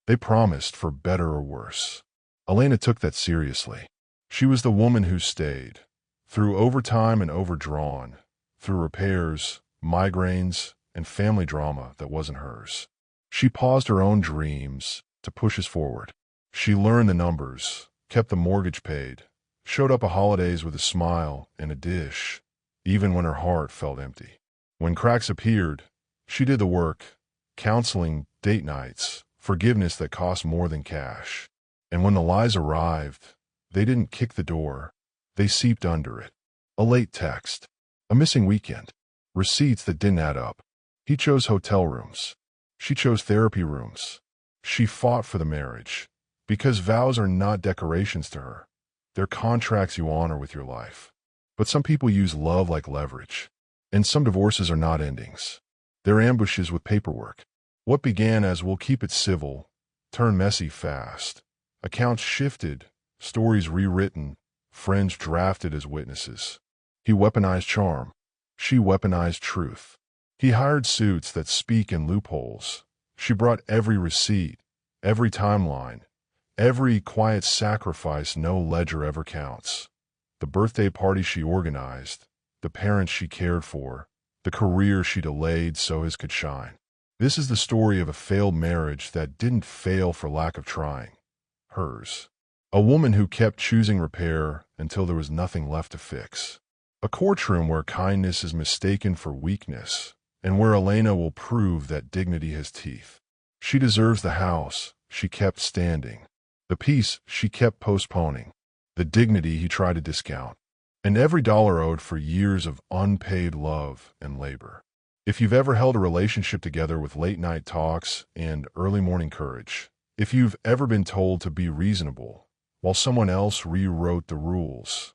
They promised for better or worse. Elena took that seriously. She was the woman who stayed, through overtime and overdrawn, through repairs, migraines, and family drama that wasn't hers. She paused her own dreams to push us forward. She learned the numbers, kept the mortgage paid, showed up at holidays with a smile and a dish, even when her heart felt empty. When cracks appeared, she did the work, counseling, date nights, forgiveness that cost more than cash. And when the lies arrived, they didn't kick the door, they seeped under it. A late text, a missing weekend, receipts that didn't add up. He chose hotel rooms. She chose therapy rooms. She fought for the marriage, because vows are not decorations to her. They're contracts you honor with your life. But some people use love like leverage, and some divorces are not endings. They're ambushes with paperwork. What began as "we'll keep it civil" turned messy fast. Accounts shifted, stories rewritten, friends drafted as witnesses. He weaponized charm. She weaponized truth. He hired suits that speak in loopholes. She brought every receipt, every timeline, every quiet sacrifice no ledger ever counts. The birthday party she organized, the parents she cared for, the career she delayed so his could shine. This is the story of a failed marriage that didn't fail for lack of trying. Hers. A woman who kept choosing repair until there was nothing left to fix. A courtroom where kindness is mistaken for weakness, and where Elena will prove that dignity has teeth. She deserves the house she kept standing, the peace she kept postponing, the dignity he tried to discount, and every dollar owed for years of unpaid love and labor. If you've ever held a relationship together with late-night talks and early morning courage, if you've ever been told to be reasonable while someone else rewrote the rules,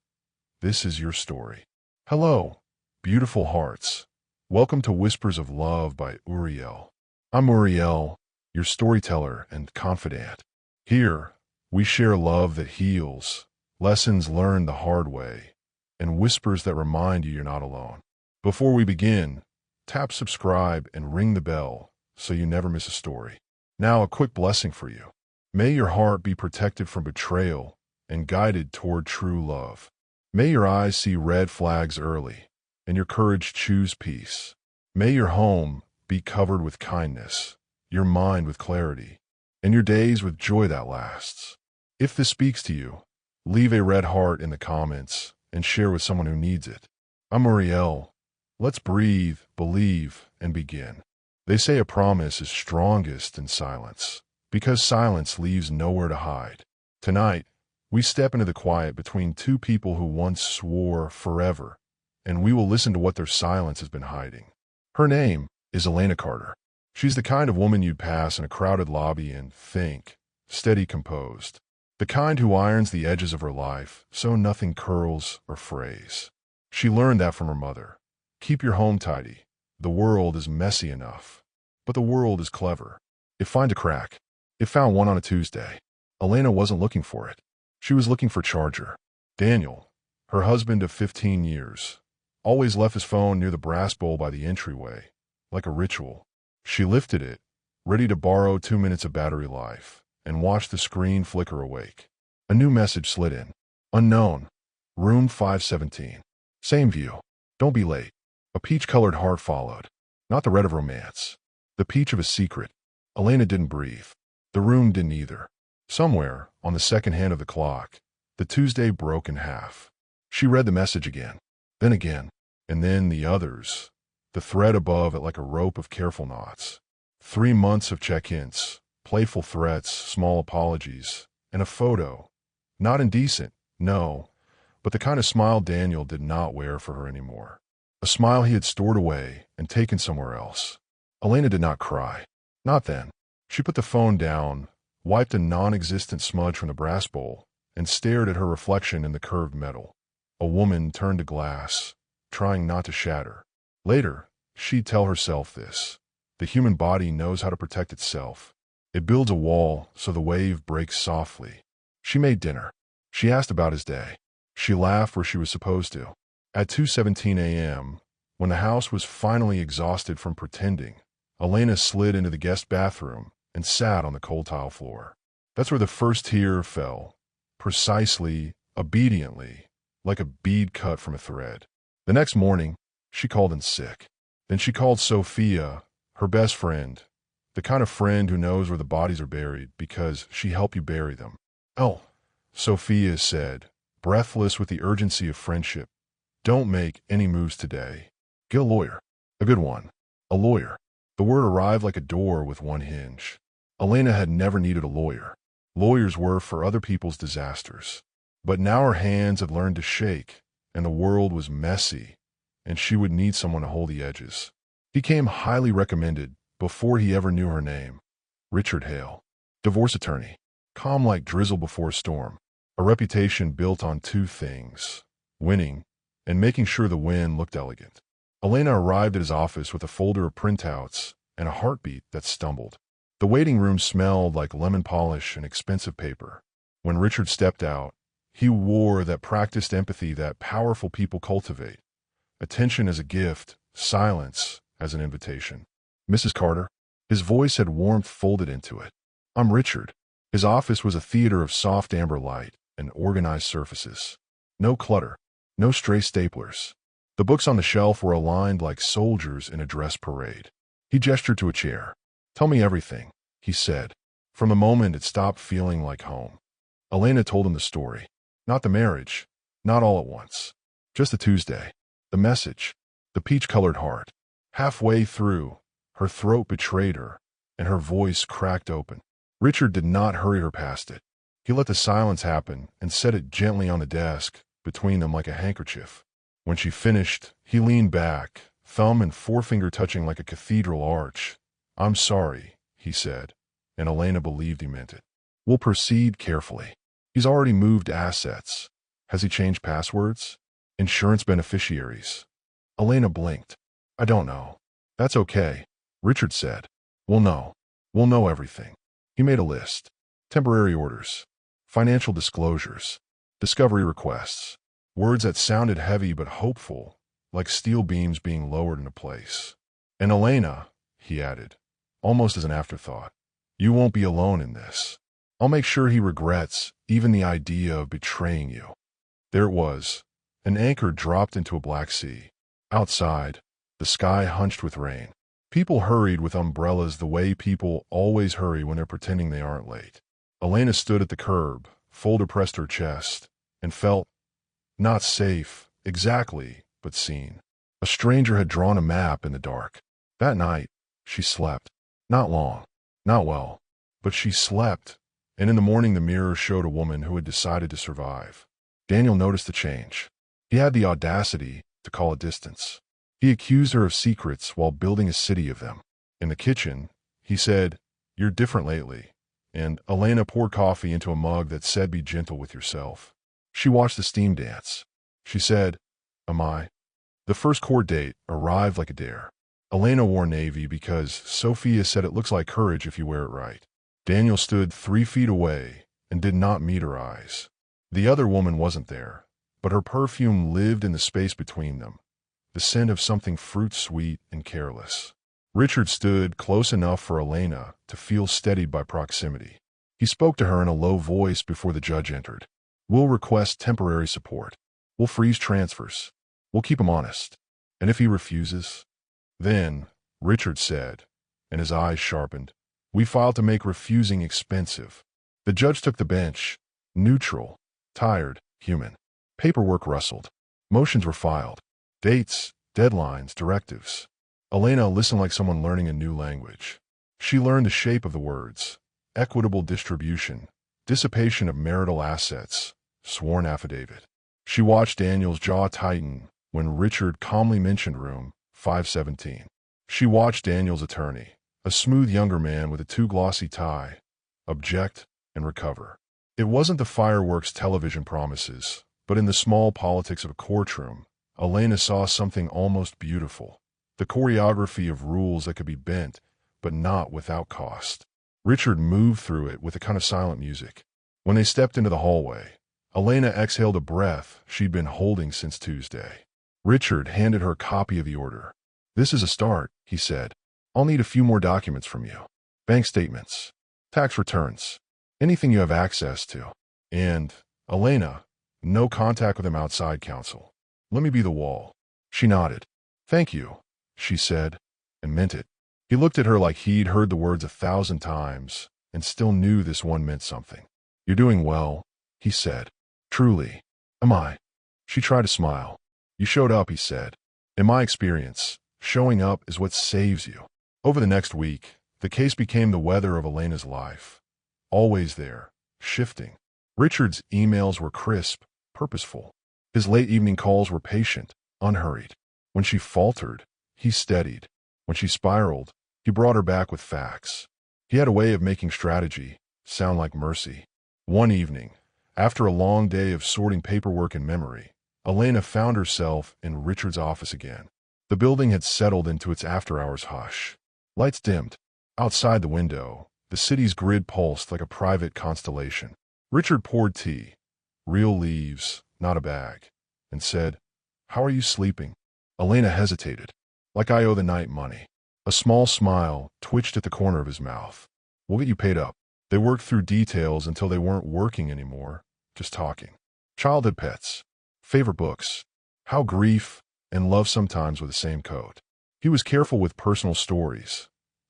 this is your story. Hello, beautiful hearts. Welcome to Whispers of Love by Uriel. I'm Uriel, your storyteller and confidant. Here, we share love that heals, lessons learned the hard way, and whispers that remind you you're not alone. Before we begin, tap subscribe and ring the bell so you never miss a story. Now, a quick blessing for you. May your heart be protected from betrayal and guided toward true love. May your eyes see red flags early and your courage choose peace. May your home be covered with kindness, your mind with clarity, and your days with joy that lasts. If this speaks to you, leave a red heart in the comments and share with someone who needs it. I'm Uriel. Let's breathe, believe, and begin. They say a promise is strongest in silence, because silence leaves nowhere to hide. Tonight, we step into the quiet between two people who once swore forever, and we will listen to what their silence has been hiding. Her name is Elena Carter. She's the kind of woman you'd pass in a crowded lobby and think, steady, composed. The kind who irons the edges of her life so nothing curls or frays. She learned that from her mother. Keep your home tidy. The world is messy enough, but the world is clever. It finds a crack. It found one on a Tuesday. Elena wasn't looking for it. She was looking for Charger. Daniel, her husband of 15 years, always left his phone near the brass bowl by the entryway, like a ritual. She lifted it, ready to borrow 2 minutes of battery life, and watched the screen flicker awake. A new message slid in. Unknown. Room 517. Same view. Don't be late. A peach-colored heart followed. Not the red of romance. The peach of a secret. Elena didn't breathe. The room didn't either. Somewhere, on the second hand of the clock, the Tuesday broke in half. She read the message again, and then the others. The thread above it like a rope of careful knots. 3 months of check-ins, playful threats, small apologies, and a photo. Not indecent, no, but the kind of smile Daniel did not wear for her anymore. A smile he had stored away and taken somewhere else. Elena did not cry. Not then. She put the phone down, wiped a non-existent smudge from the brass bowl, and stared at her reflection in the curved metal. A woman turned to glass, trying not to shatter. Later, she'd tell herself this. The human body knows how to protect itself. It builds a wall so the wave breaks softly. She made dinner. She asked about his day. She laughed where she was supposed to. At 2:17 a.m., when the house was finally exhausted from pretending, Elena slid into the guest bathroom and sat on the cold tile floor. That's where the first tear fell, precisely, obediently, like a bead cut from a thread. The next morning, she called in sick. Then she called Sophia, her best friend, the kind of friend who knows where the bodies are buried because she helped you bury them. "Oh," Sophia said, breathless with the urgency of friendship. "Don't make any moves today. Get a lawyer. A good one. A lawyer." The word arrived like a door with one hinge. Elena had never needed a lawyer. Lawyers were for other people's disasters. But now her hands had learned to shake, and the world was messy, and she would need someone to hold the edges. He came highly recommended before he ever knew her name. Richard Hale, divorce attorney, calm like drizzle before a storm, a reputation built on two things: winning and making sure the win looked elegant. Elena arrived at his office with a folder of printouts and a heartbeat that stumbled. The waiting room smelled like lemon polish and expensive paper. When Richard stepped out, he wore that practiced empathy that powerful people cultivate. Attention as a gift, silence as an invitation. "Mrs. Carter?" His voice had warmth folded into it. "I'm Richard." His office was a theater of soft amber light and organized surfaces. No clutter, no stray staplers. The books on the shelf were aligned like soldiers in a dress parade. He gestured to a chair. "Tell me everything," he said. From a moment it stopped feeling like home. Elena told him the story. Not the marriage, not all at once. Just the Tuesday, the message, the peach-colored heart. Halfway through, her throat betrayed her, and her voice cracked open. Richard did not hurry her past it. He let the silence happen and set it gently on the desk between them like a handkerchief. When she finished, he leaned back, thumb and forefinger touching like a cathedral arch. "I'm sorry," he said, and Elena believed he meant it. "We'll proceed carefully. He's already moved assets. Has he changed passwords? Insurance beneficiaries?" Elena blinked. "I don't know." "That's okay," Richard said. We'll know. We'll know everything." He made a list. Temporary orders, financial disclosures, discovery requests, words that sounded heavy but hopeful, like steel beams being lowered into place. "And Elena," he added, almost as an afterthought, "you won't be alone in this. I'll make sure he regrets even the idea of betraying you." There it was. An anchor dropped into a black sea. Outside, the sky hunched with rain. People hurried with umbrellas the way people always hurry when they're pretending they aren't late. Elena stood at the curb, folder pressed her chest, and felt not safe, exactly, but seen. A stranger had drawn a map in the dark. That night, she slept. Not long, not well, but she slept, and in the morning the mirror showed a woman who had decided to survive. Daniel noticed the change. He had the audacity to call it distance. He accused her of secrets while building a city of them. In the kitchen, he said, "You're different lately," and Elena poured coffee into a mug that said, "Be gentle with yourself." She watched the steam dance. She said, "Am I?" The first court date arrived like a dare. Elena wore navy because Sophia said it looks like courage if you wear it right. Daniel stood 3 feet away and did not meet her eyes. The other woman wasn't there, but her perfume lived in the space between them, the scent of something fruit-sweet and careless. Richard stood close enough for Elena to feel steadied by proximity. He spoke to her in a low voice before the judge entered. "We'll request temporary support. We'll freeze transfers. We'll keep him honest. And if he refuses?" "Then," Richard said, and his eyes sharpened, "we file to make refusing expensive." The judge took the bench, neutral, tired, human. Paperwork rustled. Motions were filed. Dates, deadlines, directives. Elena listened like someone learning a new language. She learned the shape of the words: equitable distribution, dissipation of marital assets, sworn affidavit. She watched Daniel's jaw tighten when Richard calmly mentioned room 517. She watched Daniel's attorney, a smooth younger man with a too glossy tie, object and recover. It wasn't the fireworks television promises, but in the small politics of a courtroom, Elena saw something almost beautiful. The choreography of rules that could be bent, but not without cost. Richard moved through it with a kind of silent music. When they stepped into the hallway, Elena exhaled a breath she'd been holding since Tuesday. Richard handed her a copy of the order. "This is a start," he said. "I'll need a few more documents from you. Bank statements, tax returns, anything you have access to. And, Elena, no contact with him outside counsel. Let me be the wall. She nodded. Thank you, she said, and meant it. He looked at her like he'd heard the words 1,000 times and still knew this one meant something. You're doing well, he said. Truly. Am I? She tried to smile. You showed up, he said. In my experience, showing up is what saves you. Over the next week, the case became the weather of Elena's life. Always there, shifting. Richard's emails were crisp, purposeful. His late evening calls were patient, unhurried. When she faltered, he steadied. When she spiraled, he brought her back with facts. He had a way of making strategy sound like mercy. One evening, after a long day of sorting paperwork and memory, Elena found herself in Richard's office again. The building had settled into its after-hours hush. Lights dimmed. Outside the window, the city's grid pulsed like a private constellation. Richard poured tea, real leaves, not a bag, and said, How are you sleeping? Elena hesitated. Like I owe the night money. A small smile twitched at the corner of his mouth. We'll get you paid up. They worked through details until they weren't working anymore, just talking. Childhood pets, favorite books, how grief and love sometimes were the same coat. He was careful with personal stories,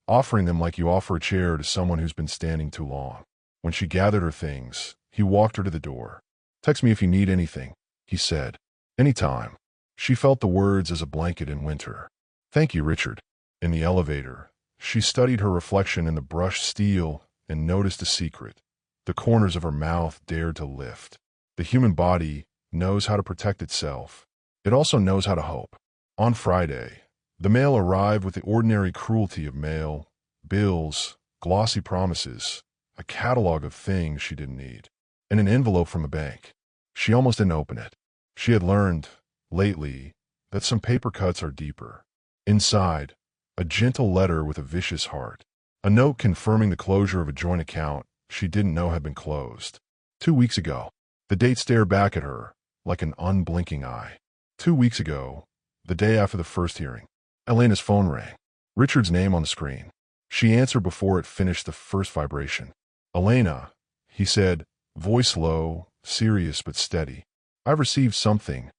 offering them like you offer a chair to someone who's been standing too long. When she gathered her things, he walked her to the door. Text me if you need anything, he said. Anytime. She felt the words as a blanket in winter. Thank you, Richard. In the elevator, she studied her reflection in the brushed steel and noticed a secret. The corners of her mouth dared to lift. The human body knows how to protect itself. It also knows how to hope. On Friday, the mail arrived with the ordinary cruelty of mail, bills, glossy promises, a catalog of things she didn't need, and an envelope from a bank. She almost didn't open it. She had learned, lately, that some paper cuts are deeper. Inside, a gentle letter with a vicious heart. A note confirming the closure of a joint account she didn't know had been closed. 2 weeks ago, the date stared back at her like an unblinking eye. 2 weeks ago, the day after the first hearing, Elena's phone rang. Richard's name on the screen. She answered before it finished the first vibration. Elena, he said, voice low, serious but steady. I've received something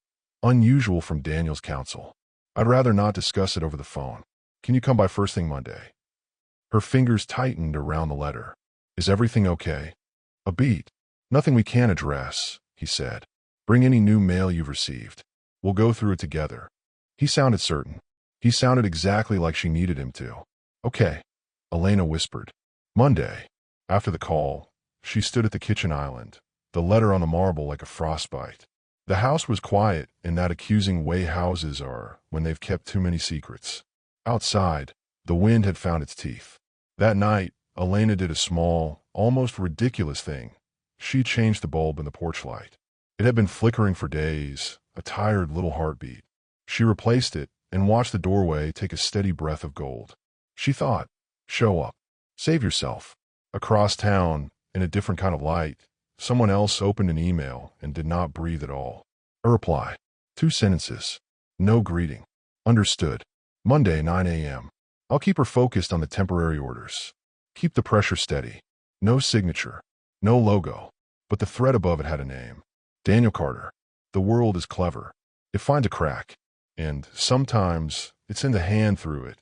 unusual from Daniel's counsel. I'd rather not discuss it over the phone. Can you come by first thing Monday? Her fingers tightened around the letter. Is everything okay? A beat. Nothing we can't address, he said. Bring any new mail you've received. We'll go through it together. He sounded certain. He sounded exactly like she needed him to. Okay, Elena whispered. Monday. After the call, she stood at the kitchen island, the letter on the marble like a frostbite. The house was quiet in that accusing way houses are when they've kept too many secrets. Outside, the wind had found its teeth. That night, Elena did a small, almost ridiculous thing. She changed the bulb in the porch light. It had been flickering for days, a tired little heartbeat. She replaced it and watched the doorway take a steady breath of gold. She thought, show up. Save yourself. Across town, in a different kind of light, someone else opened an email and did not breathe at all. A reply. 2 sentences. No greeting. Understood. Monday, 9 a.m. I'll keep her focused on the temporary orders. Keep the pressure steady. No signature. No logo. But the thread above it had a name. Daniel Carter. The world is clever. It finds a crack. And sometimes it's in the hand through it.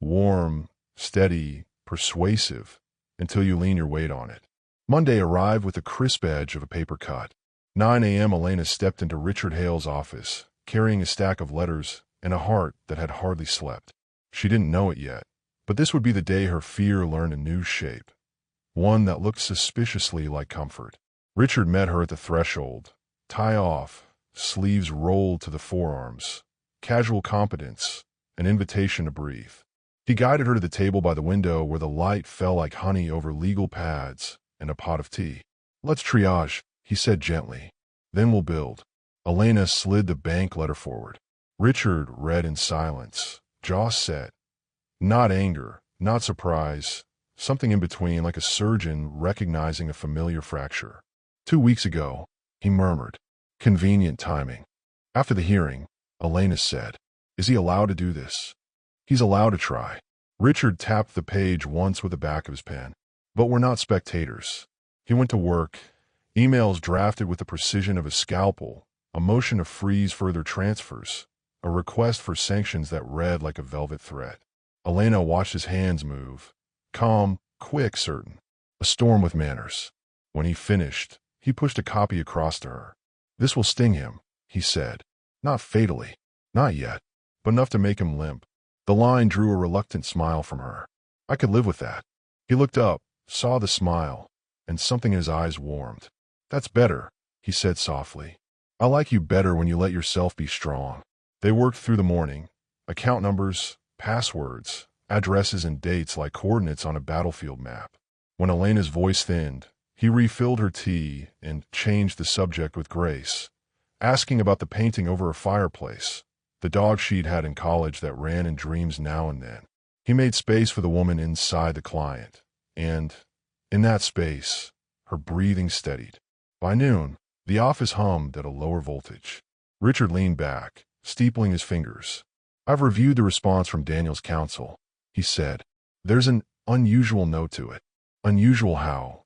Warm, steady, persuasive, until you lean your weight on it. Monday arrived with the crisp edge of a paper cut. 9 a.m. Elena stepped into Richard Hale's office, carrying a stack of letters and a heart that had hardly slept. She didn't know it yet, but this would be the day her fear learned a new shape, one that looked suspiciously like comfort. Richard met her at the threshold, tie off, sleeves rolled to the forearms, casual competence, an invitation to breathe. He guided her to the table by the window where the light fell like honey over legal pads and a pot of tea. Let's triage, he said gently. Then we'll build. Elena slid the bank letter forward. Richard read in silence, jaw set. Not anger, not surprise, something in between like a surgeon recognizing a familiar fracture. 2 weeks ago, he murmured. Convenient timing. After the hearing, Elena said, is he allowed to do this? He's allowed to try. Richard tapped the page once with the back of his pen. But we're not spectators. He went to work, emails drafted with the precision of a scalpel, a motion to freeze further transfers, a request for sanctions that read like a velvet threat. Elena watched his hands move, calm, quick, certain. A storm with manners. When he finished, he pushed a copy across to her. "This will sting him," he said. "Not fatally. Not yet. But enough to make him limp." The line drew a reluctant smile from her. "I could live with that." He looked up, saw the smile, and something in his eyes warmed. "That's better," he said softly. "I like you better when you let yourself be strong." They worked through the morning. Account numbers, passwords, addresses, and dates like coordinates on a battlefield map. When Elena's voice thinned, he refilled her tea and changed the subject with grace, asking about the painting over a fireplace, the dog she'd had in college that ran in dreams now and then. He made space for the woman inside the client, and, in that space, her breathing steadied. By noon, the office hummed at a lower voltage. Richard leaned back, steepling his fingers. "I've reviewed the response from Daniel's counsel," he said. "There's an unusual note to it." "Unusual how?"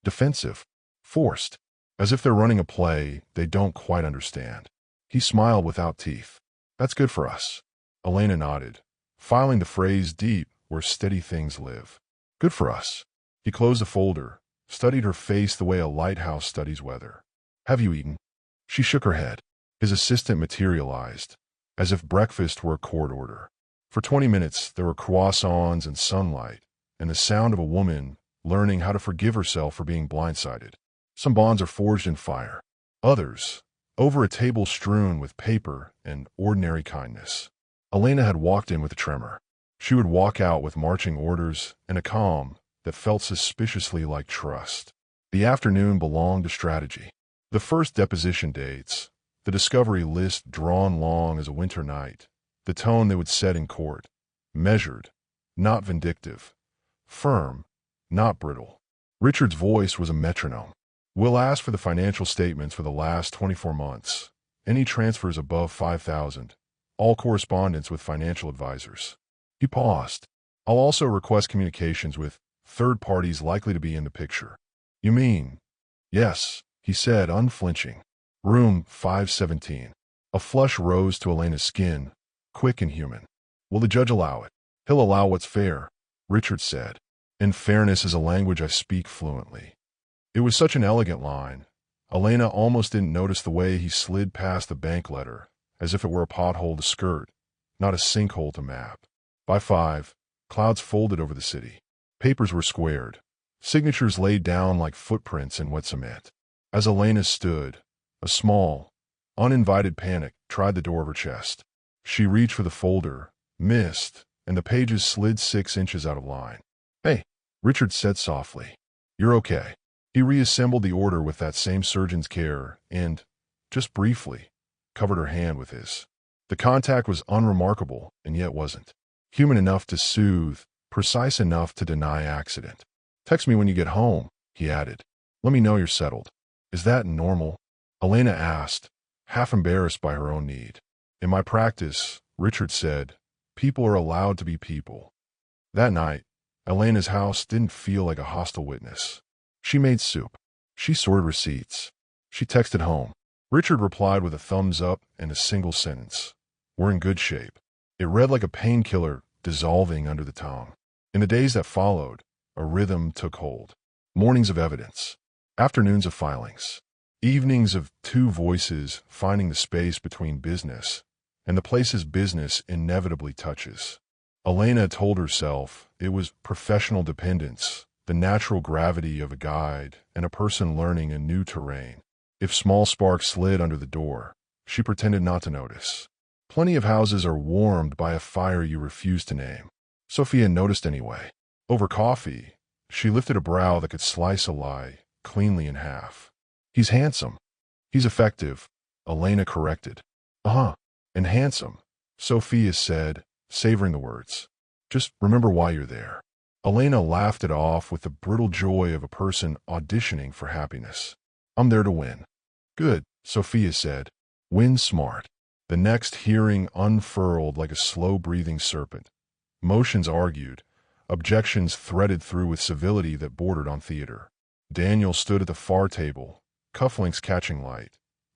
"Defensive. Forced. As if they're running a play they don't quite understand." He smiled without teeth. "That's good for us." Elena nodded, filing the phrase deep where steady things live. "Good for us." He closed the folder, studied her face the way a lighthouse studies weather. "Have you eaten?" She shook her head. His assistant materialized, as if breakfast were a court order. For 20 minutes there were croissants and sunlight, and the sound of a woman learning how to forgive herself for being blindsided. Some bonds are forged in fire. Others, over a table strewn with paper and ordinary kindness. Elena had walked in with a tremor. She would walk out with marching orders and a calm that felt suspiciously like trust. The afternoon belonged to strategy. The first deposition dates, the discovery list drawn long as a winter night, the tone they would set in court, measured, not vindictive, firm, not brittle. Richard's voice was a metronome. "We'll ask for the financial statements for the last 24 months. Any transfers above 5,000. All correspondence with financial advisors." He paused. "I'll also request communications with third parties likely to be in the picture." "You mean?" "Yes," he said, unflinching. "Room 517. A flush rose to Elena's skin, quick and human. "Will the judge allow it?" "He'll allow what's fair," Richard said. "And fairness is a language I speak fluently." It was such an elegant line. Elena almost didn't notice the way he slid past the bank letter, as if it were a pothole to skirt, not a sinkhole to map. By 5, clouds folded over the city. Papers were squared, signatures laid down like footprints in wet cement. As Elena stood, a small, uninvited panic tried the door of her chest. She reached for the folder, missed, and the pages slid 6 inches out of line. "Hey," Richard said softly. "You're okay." He reassembled the order with that same surgeon's care and, just briefly, covered her hand with his. The contact was unremarkable and yet wasn't. Human enough to soothe, precise enough to deny accident. "Text me when you get home," he added. "Let me know you're settled." "Is that normal?" Elena asked, half embarrassed by her own need. "In my practice," Richard said, "people are allowed to be people." That night, Elena's house didn't feel like a hostile witness. She made soup. She sorted receipts. She texted home. Richard replied with a thumbs up and a single sentence. "We're in good shape." It read like a painkiller dissolving under the tongue. In the days that followed, a rhythm took hold. Mornings of evidence. Afternoons of filings. Evenings of two voices finding the space between business and the places business inevitably touches. Elena told herself it was professional dependence, the natural gravity of a guide and a person learning a new terrain. If small sparks slid under the door, she pretended not to notice. Plenty of houses are warmed by a fire you refuse to name. Sophia noticed anyway. Over coffee, she lifted a brow that could slice a lie cleanly in half. "He's handsome." "He's effective," Elena corrected. "Uh-huh. And handsome," Sophia said, savoring the words. "Just remember why you're there." Elena laughed it off with the brittle joy of a person auditioning for happiness. "I'm there to win." "Good," Sophia said. "Win smart." The next hearing unfurled like a slow-breathing serpent. Motions argued, Objections threaded through with civility that bordered on theater. Daniel stood at the far table, cufflinks catching light,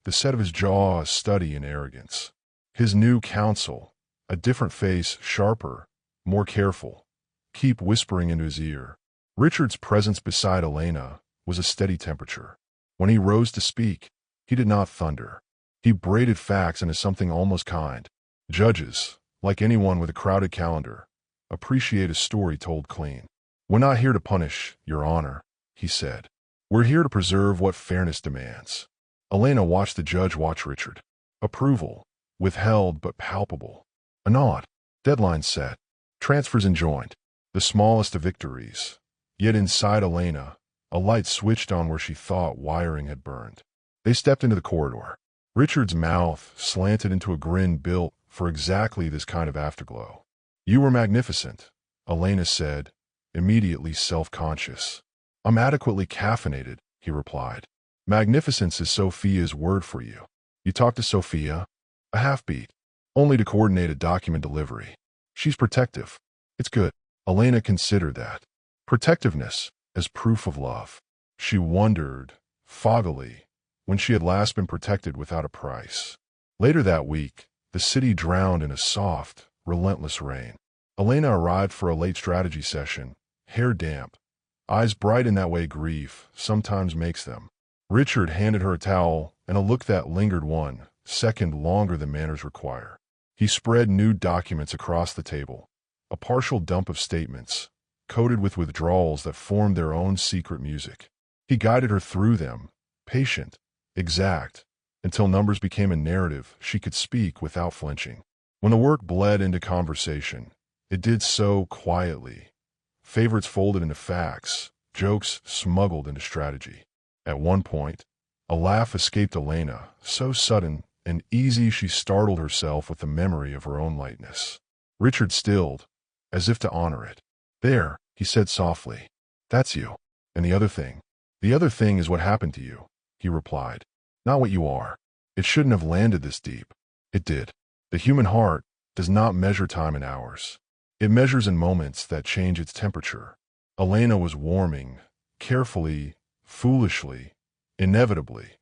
the set of his jaw a study in arrogance. His new counsel, a different face, sharper, more careful, keep whispering into his ear. Richard's presence beside Elena was a steady temperature. When he rose to speak, he did not thunder. He braided facts into something almost kind. Judges, like anyone with a crowded calendar, appreciate a story told clean. "We're not here to punish, Your Honor," he said. "We're here to preserve what fairness demands." Elena watched the judge watch Richard. Approval, withheld but palpable. A nod. Deadline set. Transfers enjoined. The smallest of victories. Yet inside Elena, a light switched on where she thought wiring had burned. They stepped into the corridor. Richard's mouth slanted into a grin built for exactly this kind of afterglow. "You were magnificent," Elena said, immediately self-conscious. "I'm adequately caffeinated," he replied. "Magnificence is Sophia's word for you." "You talked to Sophia?" A half-beat. "Only to coordinate a document delivery. She's protective." "It's good." Elena considered that. Protectiveness as proof of love. She wondered, foggily, when she had last been protected without a price. Later that week, the city drowned in a soft, relentless rain. Elena arrived for a late strategy session, hair damp, eyes bright in that way grief sometimes makes them. Richard handed her a towel and a look that lingered 1 second longer than manners require. He spread new documents across the table, a partial dump of statements, coded with withdrawals that formed their own secret music. He guided her through them, patient, exact, until numbers became a narrative she could speak without flinching. When the work bled into conversation, it did so quietly. Favorites folded into facts, jokes smuggled into strategy. At one point, a laugh escaped Elena, so sudden and easy she startled herself with the memory of her own lightness. Richard stilled, as if to honor it. "There," he said softly. "That's you. And the other thing is what happened to you," he replied. "Not what you are. It shouldn't have landed this deep. It did. The human heart does not measure time in hours. It measures in moments that change its temperature." Elena was warming, carefully, foolishly, inevitably,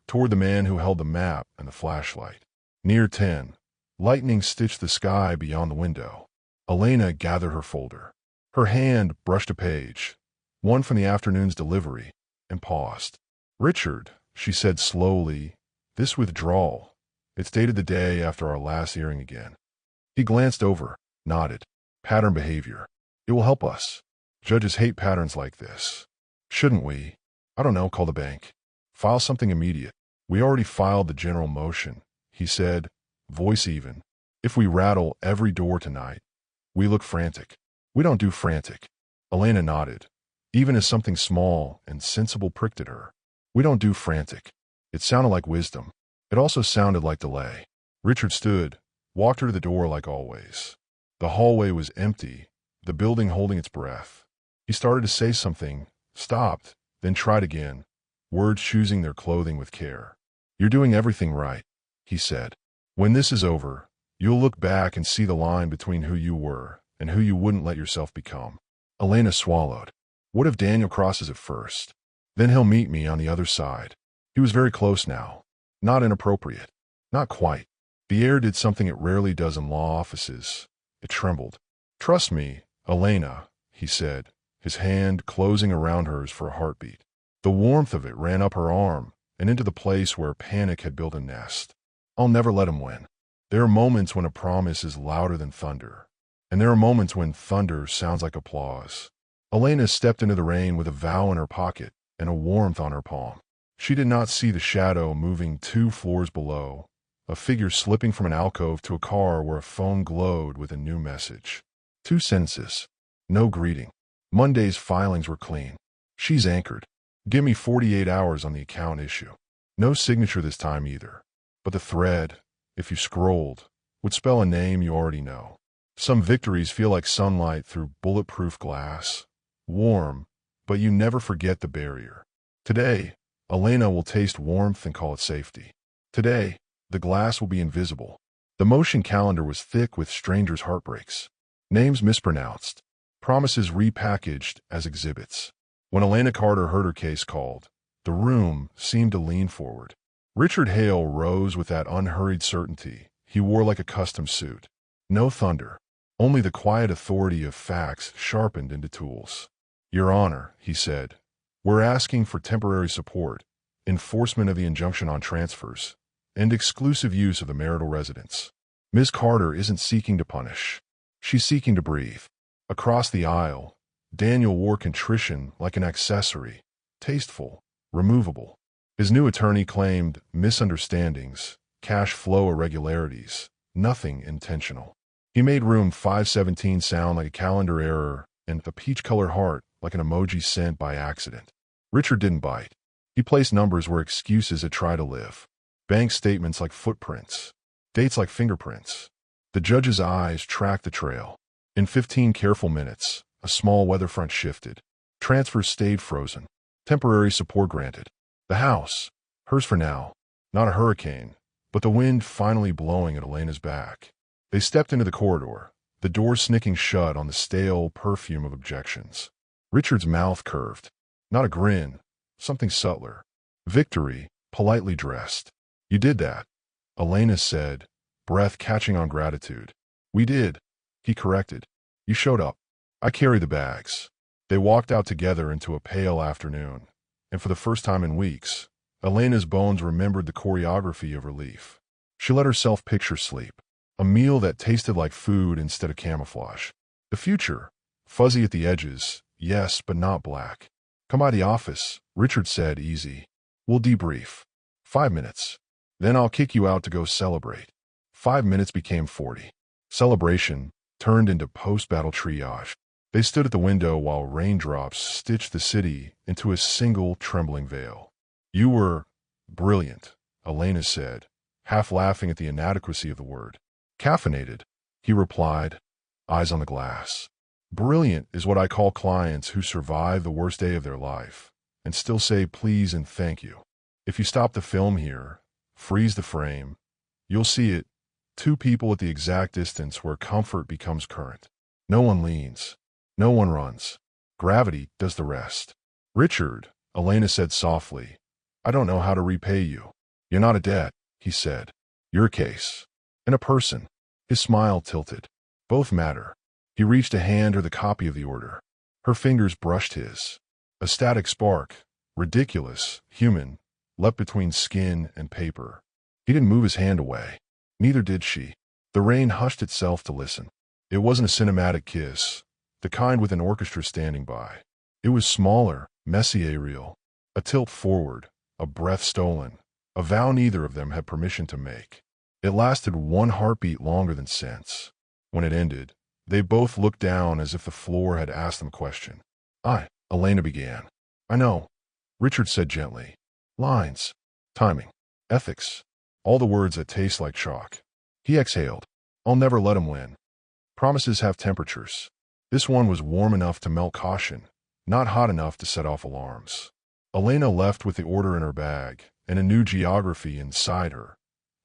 toward the man who held the map and the flashlight. Near 10, lightning stitched the sky beyond the window. Elena gathered her folder. Her hand brushed a page, one from the afternoon's delivery, and paused. "Richard," she said slowly, "this withdrawal, it's dated the day after our last hearing again." He glanced over, nodded. "Pattern behavior. It will help us. Judges hate patterns like this. Shouldn't we? I don't know, call the bank. File something immediate." "We already filed the general motion," he said, voice even. "If we rattle every door tonight, we look frantic." "We don't do frantic." Elena nodded, even as something small and sensible pricked at her. "We don't do frantic." It sounded like wisdom. It also sounded like delay. Richard stood, walked her to the door like always. The hallway was empty, the building holding its breath. He started to say something, stopped, then tried again, words choosing their clothing with care. "You're doing everything right," he said. "When this is over, you'll look back and see the line between who you were and who you wouldn't let yourself become." Elena swallowed. What if Daniel crosses it first? Then he'll meet me on the other side. He was very close now. Not inappropriate. Not quite. The air did something it rarely does in law offices. It trembled. "Trust me, Elena," he said, his hand closing around hers for a heartbeat. The warmth of it ran up her arm and into the place where panic had built a nest. "I'll never let him win." There are moments when a promise is louder than thunder, and there are moments when thunder sounds like applause. Elena stepped into the rain with a vow in her pocket and a warmth on her palm. She did not see the shadow moving 2 floors below, a figure slipping from an alcove to a car where a phone glowed with a new message. 2 sentences. No greeting. Monday's filings were clean. "She's anchored. Give me 48 hours on the account issue." No signature this time either. But the thread, if you scrolled, would spell a name you already know. Some victories feel like sunlight through bulletproof glass. Warm, but you never forget the barrier. Today, Elena will taste warmth and call it safety. Today, the glass will be invisible. The motion calendar was thick with strangers' heartbreaks. Names mispronounced. promises repackaged as exhibits. When Elena Carter heard her case called, the room seemed to lean forward. Richard Hale rose with that unhurried certainty he wore like a custom suit. No thunder, only the quiet authority of facts sharpened into tools. "Your Honor," he said, "we're asking for temporary support, enforcement of the injunction on transfers, and exclusive use of the marital residence. Ms. Carter isn't seeking to punish. She's seeking to breathe." Across the aisle, Daniel wore contrition like an accessory, tasteful, removable. His new attorney claimed misunderstandings, cash flow irregularities, nothing intentional. He made room 517 sound like a calendar error and a peach-colored heart like an emoji sent by accident. Richard didn't bite. He placed numbers where excuses had tried to live. Bank statements like footprints. Dates like fingerprints. The judge's eyes tracked the trail. In 15 careful minutes, a small weather front shifted. Transfers stayed frozen. Temporary support granted. The house, hers for now. Not a hurricane, but the wind finally blowing at Elena's back. They stepped into the corridor, the door snicking shut on the stale perfume of objections. Richard's mouth curved. Not a grin, something subtler. Victory, politely dressed. "You did that," Elena said, breath catching on gratitude. "We did," he corrected. "You showed up. I carry the bags." They walked out together into a pale afternoon, and for the first time in weeks, Elena's bones remembered the choreography of relief. She let herself picture sleep, a meal that tasted like food instead of camouflage. The future, fuzzy at the edges, yes, but not black. "Come by the office," Richard said, easy. "We'll debrief. 5 minutes. Then I'll kick you out to go celebrate." 5 minutes became 40. Celebration turned into post-battle triage. They stood at the window while raindrops stitched the city into a single trembling veil. "You were brilliant," Elena said, half laughing at the inadequacy of the word. "Caffeinated," he replied, eyes on the glass. "Brilliant is what I call clients who survive the worst day of their life and still say please and thank you. If you stop the film here, freeze the frame, you'll see it. Two people at the exact distance where comfort becomes current. No one leans. No one runs. Gravity does the rest." "Richard," Elena said softly, "I don't know how to repay you." "You're not a debt," he said. "You're a case. And a person." His smile tilted. "Both matter." He reached to hand her the copy of the order. Her fingers brushed his. A static spark, ridiculous, human, leapt between skin and paper. He didn't move his hand away. Neither did she. The rain hushed itself to listen. It wasn't a cinematic kiss, the kind with an orchestra standing by. It was smaller, messy, aerial. A tilt forward, a breath stolen, a vow neither of them had permission to make. It lasted one heartbeat longer than sense. When it ended, they both looked down as if the floor had asked them a question. Elena began. "I know," Richard said gently. "Lines, timing, ethics, all the words that taste like chalk." He exhaled. "I'll never let him win. Promises have temperatures. This one was warm enough to melt caution, not hot enough to set off alarms." Elena left with the order in her bag and a new geography inside her,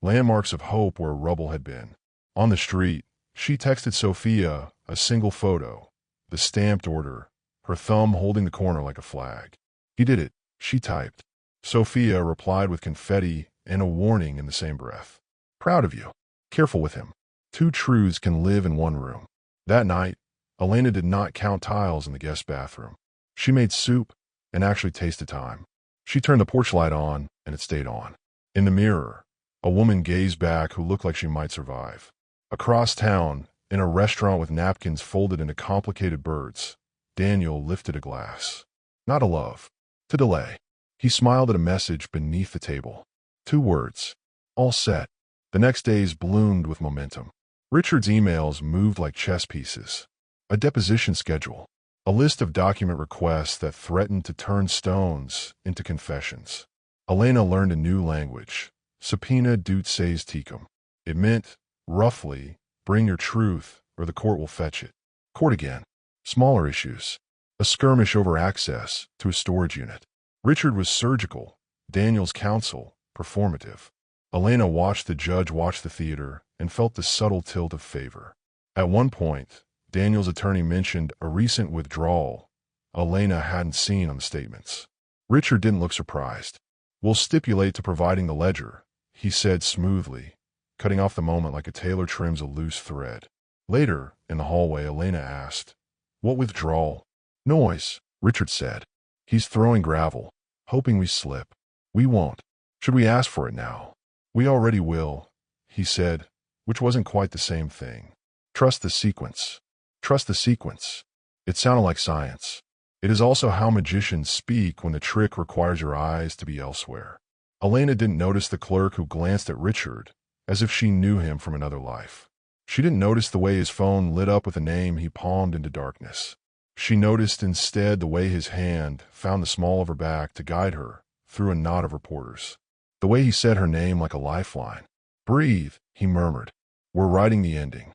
landmarks of hope where rubble had been. On the street, she texted Sophia a single photo, the stamped order, her thumb holding the corner like a flag. "He did it," she typed. Sophia replied with confetti and a warning in the same breath. "Proud of you. Careful with him. Two truths can live in one room." That night, Elena did not count tiles in the guest bathroom. She made soup and actually tasted time. She turned the porch light on, and it stayed on. In the mirror, a woman gazed back who looked like she might survive. Across town, in a restaurant with napkins folded into complicated birds, Daniel lifted a glass. Not to love, to delay. He smiled at a message beneath the table. 2 words. All set. The next days bloomed with momentum. Richard's emails moved like chess pieces. A deposition schedule. A list of document requests that threatened to turn stones into confessions. Elena learned a new language. Subpoena dut ses tecum. It meant, roughly, bring your truth or the court will fetch it. Court again. Smaller issues. A skirmish over access to a storage unit. Richard was surgical. Daniel's counsel, performative. Elena watched the judge watch the theater and felt the subtle tilt of favor. At one point, Daniel's attorney mentioned a recent withdrawal Elena hadn't seen on the statements. Richard didn't look surprised. "We'll stipulate to providing the ledger," he said smoothly, cutting off the moment like a tailor trims a loose thread. Later, in the hallway, Elena asked, "What withdrawal?" "Noise," Richard said. "He's throwing gravel, hoping we slip. We won't. Should we ask for it now?" "We already will," he said, which wasn't quite the same thing. "Trust the sequence. Trust the sequence." It sounded like science. It is also how magicians speak when the trick requires your eyes to be elsewhere. Elena didn't notice the clerk who glanced at Richard as if she knew him from another life. She didn't notice the way his phone lit up with a name he palmed into darkness. She noticed instead the way his hand found the small of her back to guide her through a knot of reporters. The way he said her name like a lifeline. "Breathe," he murmured. "We're writing the ending."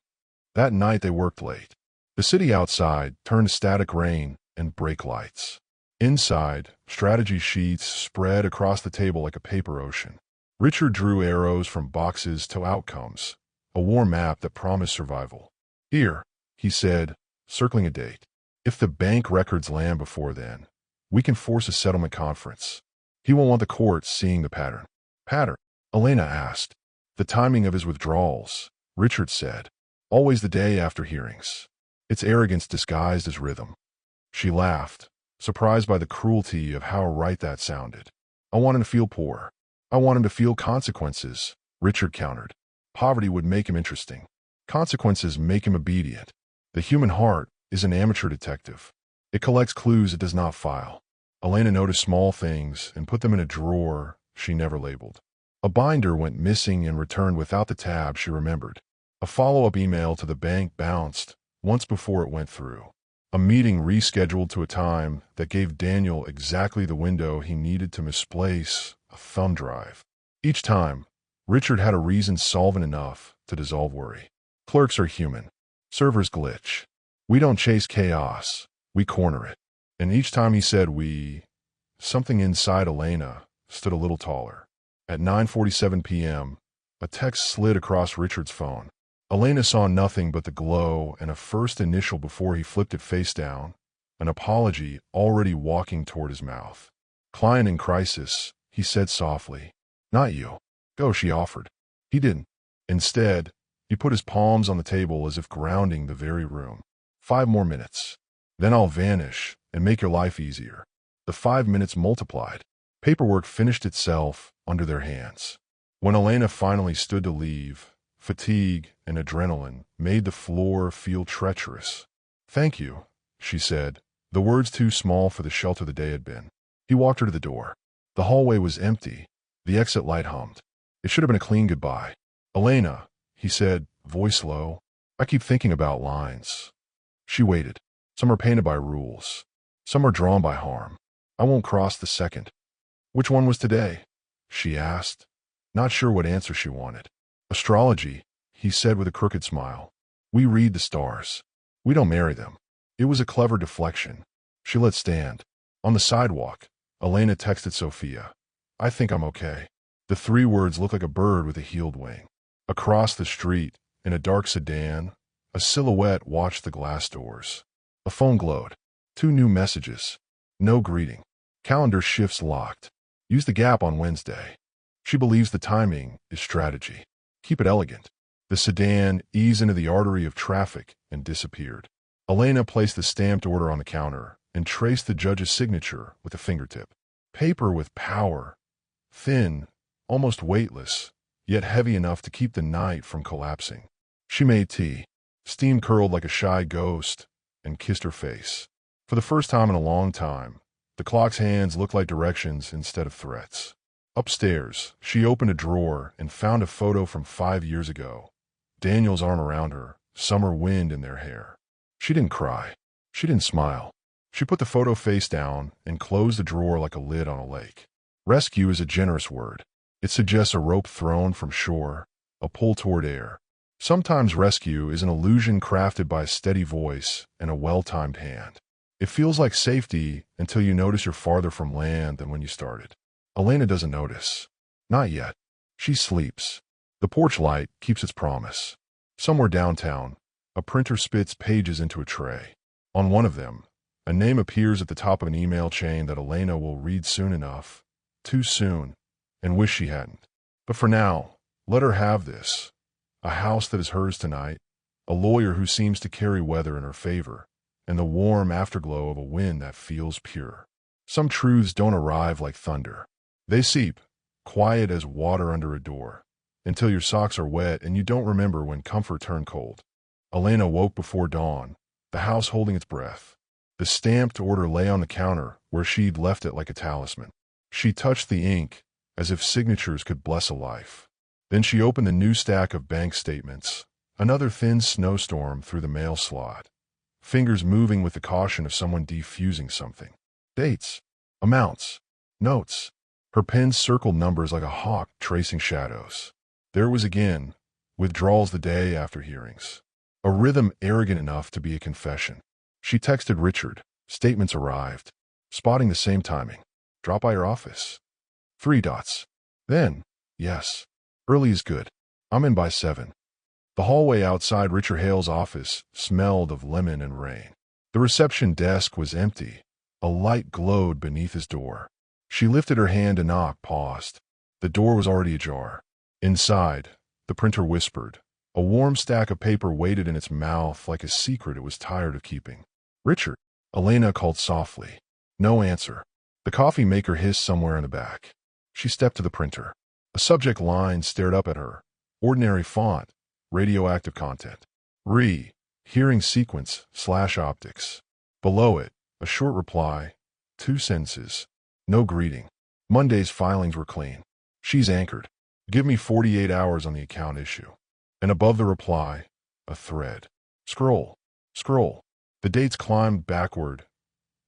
That night they worked late. The city outside turned to static rain and brake lights. Inside, strategy sheets spread across the table like a paper ocean. Richard drew arrows from boxes to outcomes, a war map that promised survival. "Here," he said, circling a date. "If the bank records land before then, we can force a settlement conference." He won't want the courts seeing the pattern. "Pattern?" Elena asked. "The timing of his withdrawals," Richard said. "Always the day after hearings. It's arrogance disguised as rhythm." She laughed, surprised by the cruelty of how right that sounded. "I want him to feel poor. I want him to feel consequences," Richard countered. "Poverty would make him interesting. Consequences make him obedient. The human heart is an amateur detective. It collects clues it does not file." Elena noticed small things and put them in a drawer she never labeled. A binder went missing and returned without the tab she remembered. A follow-up email to the bank bounced once before it went through. A meeting rescheduled to a time that gave Daniel exactly the window he needed to misplace a thumb drive. Each time, Richard had a reason solvent enough to dissolve worry. Clerks are human. Servers glitch. We don't chase chaos. We corner it. And each time he said we, something inside Elena stood a little taller. At 9:47 p.m., a text slid across Richard's phone. Elena saw nothing but the glow and a first initial before he flipped it face down, an apology already walking toward his mouth. "Client in crisis," he said softly. "Not you." "Go," she offered. He didn't. Instead, he put his palms on the table as if grounding the very room. 5 more minutes. Then I'll vanish and make your life easier." The 5 minutes multiplied. Paperwork finished itself under their hands. When Elena finally stood to leave, fatigue and adrenaline made the floor feel treacherous. "Thank you," she said, the words too small for the shelter the day had been. He walked her to the door. The hallway was empty. The exit light hummed. It should have been a clean goodbye. "Elena," he said, voice low, "I keep thinking about lines." She waited. Some are painted by rules. Some are drawn by harm. "I won't cross the second." "Which one was today?" she asked, not sure what answer she wanted. "Astrology," he said with a crooked smile. "We read the stars. We don't marry them." It was a clever deflection. She let stand. On the sidewalk, Elena texted Sophia, "I think I'm okay." The 3 words looked like a bird with a healed wing. Across the street, in a dark sedan, a silhouette watched the glass doors. A phone glowed. 2 new messages. No greeting. Calendar shifts locked. Use the gap on Wednesday. She believes the timing is strategy. Keep it elegant. The sedan eased into the artery of traffic and disappeared. Elena placed the stamped order on the counter and traced the judge's signature with a fingertip. Paper with power. Thin, almost weightless, yet heavy enough to keep the night from collapsing. She made tea. Steam curled like a shy ghost and kissed her face. For the first time in a long time, the clock's hands looked like directions instead of threats. Upstairs, she opened a drawer and found a photo from 5 years ago. Daniel's arm around her, summer wind in their hair. She didn't cry. She didn't smile. She put the photo face down and closed the drawer like a lid on a lake. Rescue is a generous word. It suggests a rope thrown from shore, a pull toward air. Sometimes rescue is an illusion crafted by a steady voice and a well-timed hand. It feels like safety until you notice you're farther from land than when you started. Elena doesn't notice. Not yet. She sleeps. The porch light keeps its promise. Somewhere downtown, A printer spits pages into a tray. On one of them, a name appears at the top of an email chain that Elena will read soon enough, too soon, and wish she hadn't. But for now, let her have this. A house that is hers tonight, a lawyer who seems to carry weather in her favor, and the warm afterglow of a wind that feels pure. Some truths don't arrive like thunder. They seep, quiet as water under a door, until your socks are wet and you don't remember when comfort turned cold. Elena woke before dawn, the house holding its breath. The stamped order lay on the counter where she'd left it like a talisman. She touched the ink as if signatures could bless a life. Then she opened the new stack of bank statements, another thin snowstorm through the mail slot, fingers moving with the caution of someone defusing something. Dates, amounts, notes. Her pen circled numbers like a hawk tracing shadows. There it was again, withdrawals the day after hearings. A rhythm arrogant enough to be a confession. She texted Richard. Statements arrived. Spotting the same timing. Drop by your office. 3 dots. Then, yes. Early is good. I'm in by 7. The hallway outside Richard Hale's office smelled of lemon and rain. The reception desk was empty. A light glowed beneath his door. She lifted her hand to knock, paused. The door was already ajar. Inside, the printer whispered. A warm stack of paper waited in its mouth like a secret it was tired of keeping. Richard, Elena called softly. No answer. The coffee maker hissed somewhere in the back. She stepped to the printer. A subject line stared up at her. Ordinary font. Radioactive content. Hearing sequence / optics. Below it, a short reply. 2 sentences. No greeting. Monday's filings were clean. She's anchored. Give me 48 hours on the account issue. And above the reply, a thread. Scroll. The dates climbed backward,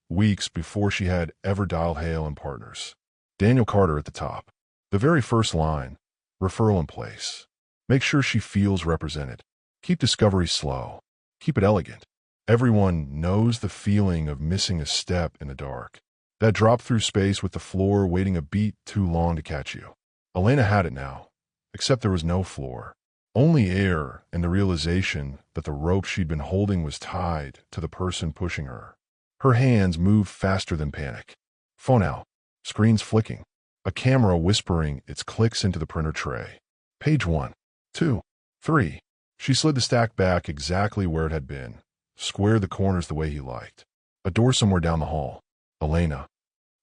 weeks before she had ever dialed Hale and Partners. Daniel Carter at the top. The very first line, referral in place. Make sure she feels represented. Keep discovery slow. Keep it elegant. Everyone knows the feeling of missing a step in the dark. That drop through space with the floor waiting a beat too long to catch you. Elena had it now, except there was no floor. Only air and the realization that the rope she'd been holding was tied to the person pushing her. Her hands moved faster than panic. Phone out. Screens flicking. A camera whispering its clicks into the printer tray. Page 1, 2, 3. She slid the stack back exactly where it had been, squared the corners the way he liked. A door somewhere down the hall. Elena.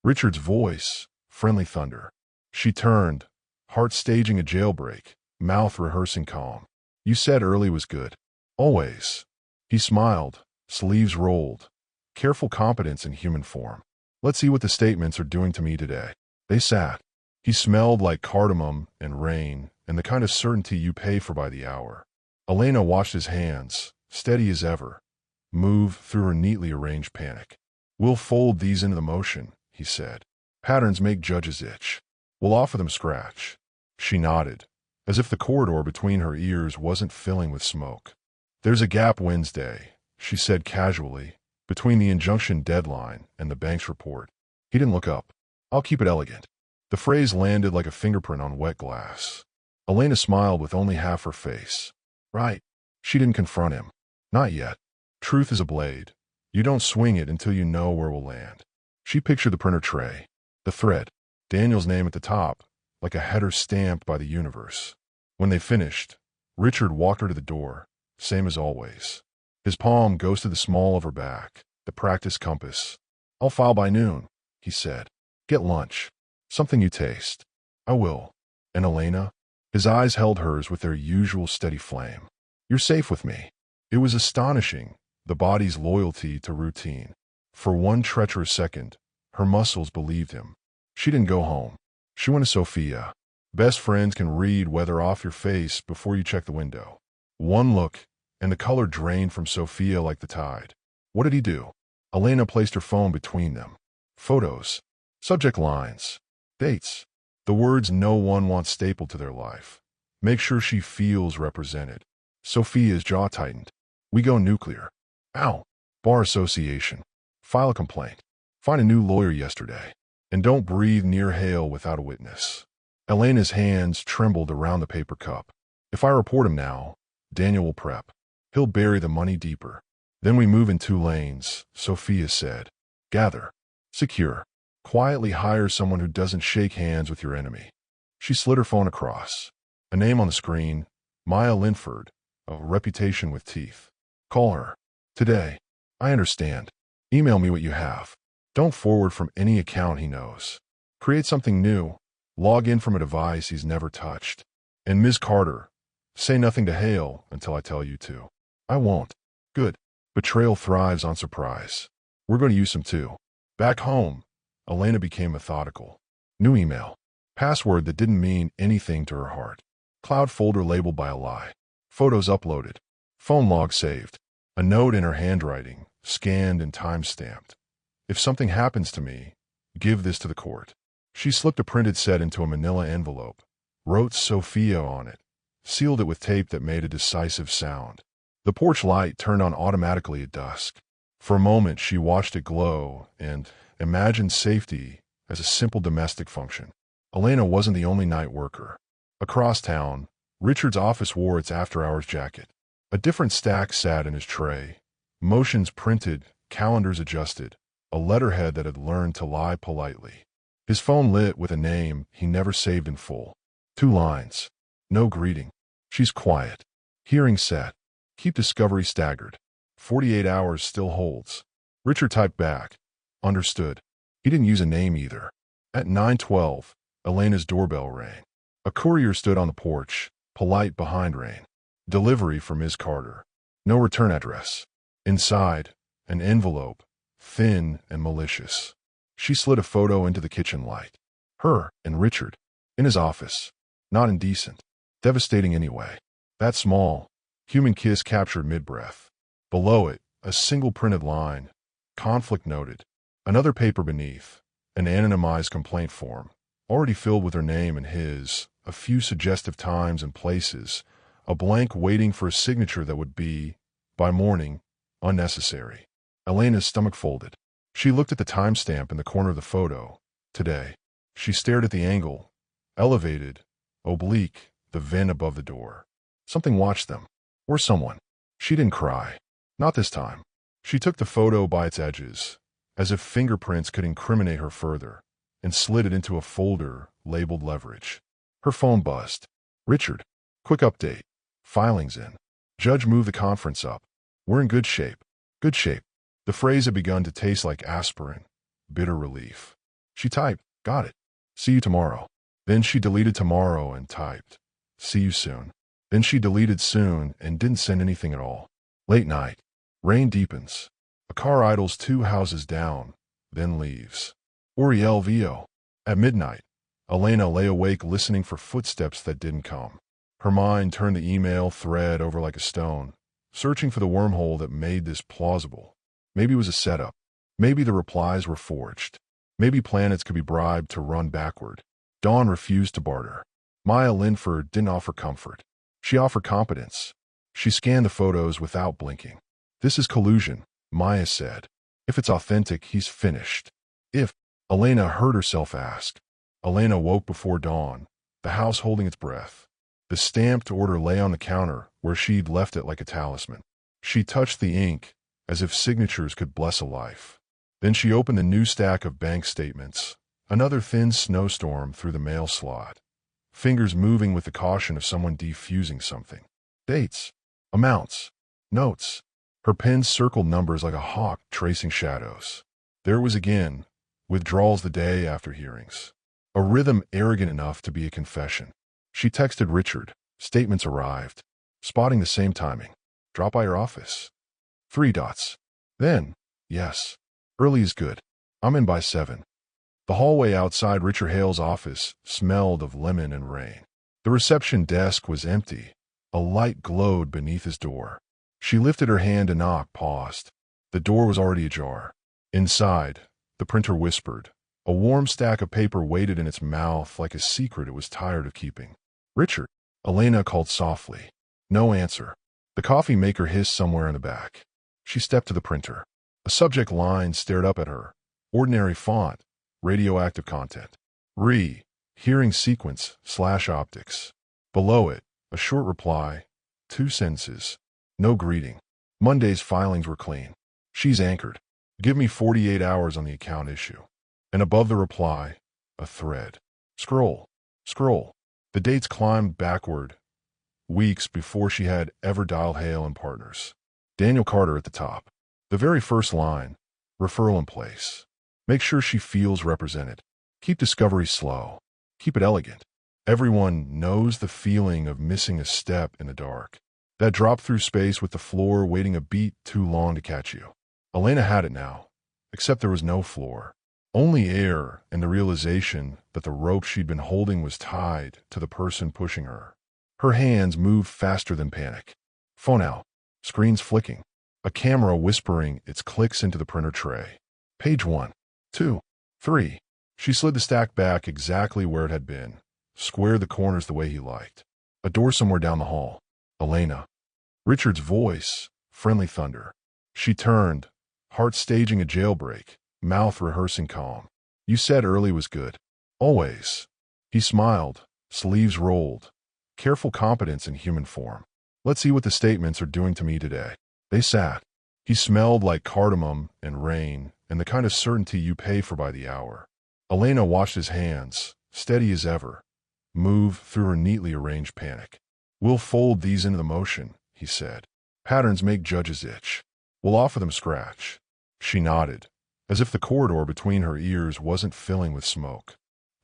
Richard's voice, friendly thunder. She turned, heart staging a jailbreak. Mouth rehearsing calm. You said early was good. Always. He smiled, sleeves rolled. Careful competence in human form. Let's see what the statements are doing to me today. They sat. He smelled like cardamom and rain and the kind of certainty you pay for by the hour. Elena watched his hands, steady as ever, move through her neatly arranged panic. We'll fold these into the motion, he said. Patterns make judges itch. We'll offer them scratch. She nodded, as if the corridor between her ears wasn't filling with smoke. There's a gap Wednesday, she said casually, between the injunction deadline and the bank's report. He didn't look up. I'll keep it elegant. The phrase landed like a fingerprint on wet glass. Elena smiled with only half her face. Right. She didn't confront him. Not yet. Truth is a blade. You don't swing it until you know where it will land. She pictured the printer tray. The thread. Daniel's name at the top, like a header stamped by the universe. When they finished, Richard walked her to the door, same as always. His palm ghosted the small of her back, the practice compass. I'll file by noon, he said. Get lunch. Something you taste. I will. And Elena? His eyes held hers with their usual steady flame. You're safe with me. It was astonishing, the body's loyalty to routine. For one treacherous second, her muscles believed him. She didn't go home. She went to Sophia. Best friends can read weather off your face before you check the window. One look, and the color drained from Sophia like the tide. What did he do? Elena placed her phone between them. Photos. Subject lines. Dates. The words no one wants stapled to their life. Make sure she feels represented. Sophia's jaw tightened. We go nuclear. Ow. Bar association. File a complaint. Find a new lawyer yesterday. And don't breathe near Hale without a witness. Elena's hands trembled around the paper cup. If I report him now, Daniel will prep. He'll bury the money deeper. Then we move in 2 lanes, Sophia said. Gather. Secure. Quietly hire someone who doesn't shake hands with your enemy. She slid her phone across. A name on the screen, Maya Linford, a reputation with teeth. Call her. Today. I understand. Email me what you have. Don't forward from any account he knows. Create something new. Log in from a device he's never touched. And Ms. Carter, say nothing to Hale until I tell you to. I won't. Good. Betrayal thrives on surprise. We're going to use some too. Back home, Elena became methodical. New email. Password that didn't mean anything to her heart. Cloud folder labeled by a lie. Photos uploaded. Phone log saved. A note in her handwriting, scanned and time-stamped. If something happens to me, give this to the court. She slipped a printed set into a manila envelope, wrote Sophia on it, sealed it with tape that made a decisive sound. The porch light turned on automatically at dusk. For a moment, she watched it glow and imagined safety as a simple domestic function. Elena wasn't the only night worker. Across town, Richard's office wore its after-hours jacket. A different stack sat in his tray. Motions printed, calendars adjusted, a letterhead that had learned to lie politely. His phone lit with a name he never saved in full. 2 lines. No greeting. She's quiet. Hearing set. Keep discovery staggered. 48 hours still holds. Richard typed back. Understood. He didn't use a name either. At 9:12, Elena's doorbell rang. A courier stood on the porch, polite behind Rain. Delivery for Ms. Carter. No return address. Inside, an envelope, thin and malicious. She slid a photo into the kitchen light. Her and Richard. In his office. Not indecent. Devastating anyway. That small, human kiss captured mid-breath. Below it, a single printed line. Conflict noted. Another paper beneath. An anonymized complaint form. Already filled with her name and his. A few suggestive times and places. A blank waiting for a signature that would be, by morning, unnecessary. Elena's stomach folded. She looked at the timestamp in the corner of the photo. Today. She stared at the angle. Elevated, oblique, the vent above the door. Something watched them. Or someone. She didn't cry. Not this time. She took the photo by its edges, as if fingerprints could incriminate her further, and slid it into a folder labeled leverage. Her phone buzzed. Richard. Quick update. Filing's in. Judge moved the conference up. We're in good shape. Good shape. The phrase had begun to taste like aspirin. Bitter relief. She typed, got it. See you tomorrow. Then she deleted tomorrow and typed, see you soon. Then she deleted soon and didn't send anything at all. Late night. Rain deepens. A car idles 2 houses down, then leaves. Uriel VO. At midnight, Elena lay awake listening for footsteps that didn't come. Her mind turned the email thread over like a stone, searching for the wormhole that made this plausible. Maybe it was a setup. Maybe the replies were forged. Maybe planets could be bribed to run backward. Dawn refused to barter. Maya Linford didn't offer comfort. She offered competence. She scanned the photos without blinking. This is collusion, Maya said. If it's authentic, he's finished. If, Elena heard herself ask. Elena woke before dawn, the house holding its breath. The stamped order lay on the counter where she'd left it like a talisman. She touched the ink, as if signatures could bless a life. Then she opened the new stack of bank statements, another thin snowstorm through the mail slot. Fingers moving with the caution of someone defusing something. Dates. Amounts. Notes. Her pen circled numbers like a hawk tracing shadows. There it was again, withdrawals the day after hearings. A rhythm arrogant enough to be a confession. She texted Richard. Statements arrived. Spotting the same timing. Drop by your office. 3 dots. Then, yes. Early is good. I'm in by 7. The hallway outside Richard Hale's office smelled of lemon and rain. The reception desk was empty. A light glowed beneath his door. She lifted her hand to knock, paused. The door was already ajar. Inside, the printer whispered. A warm stack of paper waited in its mouth like a secret it was tired of keeping. Richard, Elena called softly. No answer. The coffee maker hissed somewhere in the back. She stepped to the printer. A subject line stared up at her. Ordinary font. Radioactive content. Hearing sequence / optics. Below it, a short reply. 2 sentences. No greeting. Monday's filings were clean. She's anchored. Give me 48 hours on the account issue. And above the reply, a thread. Scroll. Scroll. The dates climbed backward, weeks before she had ever dialed Hale and Partners. Daniel Carter at the top. The very first line, referral in place. Make sure she feels represented. Keep discovery slow. Keep it elegant. Everyone knows the feeling of missing a step in the dark. That drop through space with the floor waiting a beat too long to catch you. Elena had it now, except there was no floor. Only air and the realization that the rope she'd been holding was tied to the person pushing her. Her hands moved faster than panic. Phone out. Screens flicking. A camera whispering its clicks into the printer tray. Page 1, 2, 3. She slid the stack back exactly where it had been, squared the corners the way he liked. A door somewhere down the hall. Elena. Richard's voice, friendly thunder. She turned, heart staging a jailbreak, mouth rehearsing calm. You said early was good. Always. He smiled, sleeves rolled. Careful competence in human form. Let's see what the statements are doing to me today. They sat. He smelled like cardamom and rain and the kind of certainty you pay for by the hour. Elena watched his hands, steady as ever, move through her neatly arranged panic. We'll fold these into the motion, he said. Patterns make judges itch. We'll offer them scratch. She nodded, as if the corridor between her ears wasn't filling with smoke.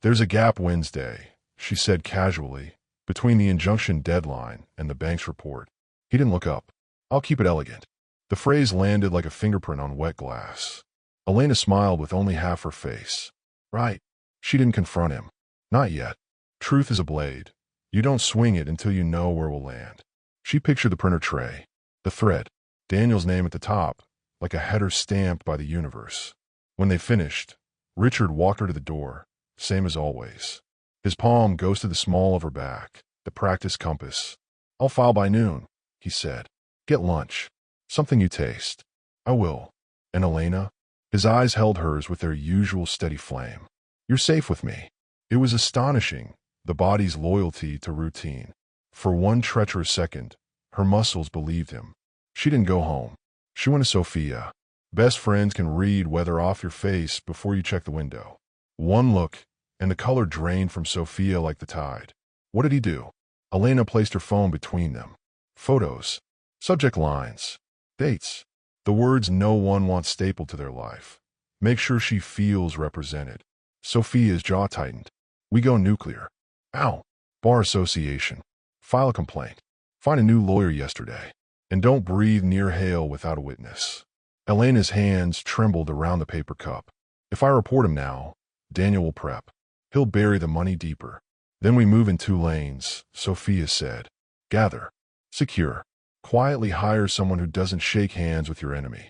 There's a gap Wednesday, she said casually, between the injunction deadline and the bank's report. He didn't look up. I'll keep it elegant. The phrase landed like a fingerprint on wet glass. Elena smiled with only half her face. Right. She didn't confront him. Not yet. Truth is a blade. You don't swing it until you know where it will land. She pictured the printer tray, the thread, Daniel's name at the top, like a header stamped by the universe. When they finished, Richard walked her to the door, same as always. His palm ghosted the small of her back, the practice compass. I'll file by noon, he said. Get lunch. Something you taste. I will. And Elena? His eyes held hers with their usual steady flame. You're safe with me. It was astonishing, the body's loyalty to routine. For one treacherous second, her muscles believed him. She didn't go home. She went to Sophia. Best friends can read weather off your face before you check the window. One look, and the color drained from Sophia like the tide. What did he do? Elena placed her phone between them. Photos. Subject lines. Dates. The words no one wants stapled to their life. Make sure she feels represented. Sophia's jaw tightened. We go nuclear. Ow. Bar association. File a complaint. Find a new lawyer yesterday. And don't breathe near Hale without a witness. Elena's hands trembled around the paper cup. If I report him now, Daniel will prep. He'll bury the money deeper. Then we move in 2 lanes, Sophia said. Gather. Secure. Quietly hire someone who doesn't shake hands with your enemy.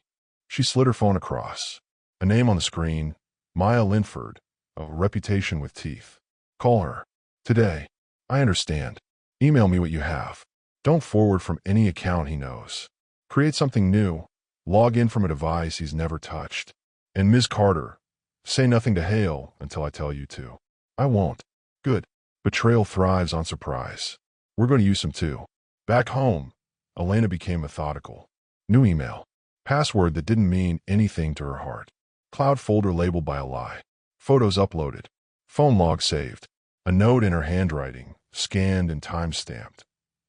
She slid her phone across. A name on the screen, Maya Linford, a reputation with teeth. Call her. Today. I understand. Email me what you have. Don't forward from any account he knows. Create something new. Log in from a device he's never touched. And Ms. Carter, say nothing to Hale until I tell you to. I won't. Good. Betrayal thrives on surprise. We're going to use some too. Back home, Elena became methodical. New email. Password that didn't mean anything to her heart. Cloud folder labeled by a lie. Photos uploaded. Phone log saved. A note in her handwriting, scanned and time-stamped.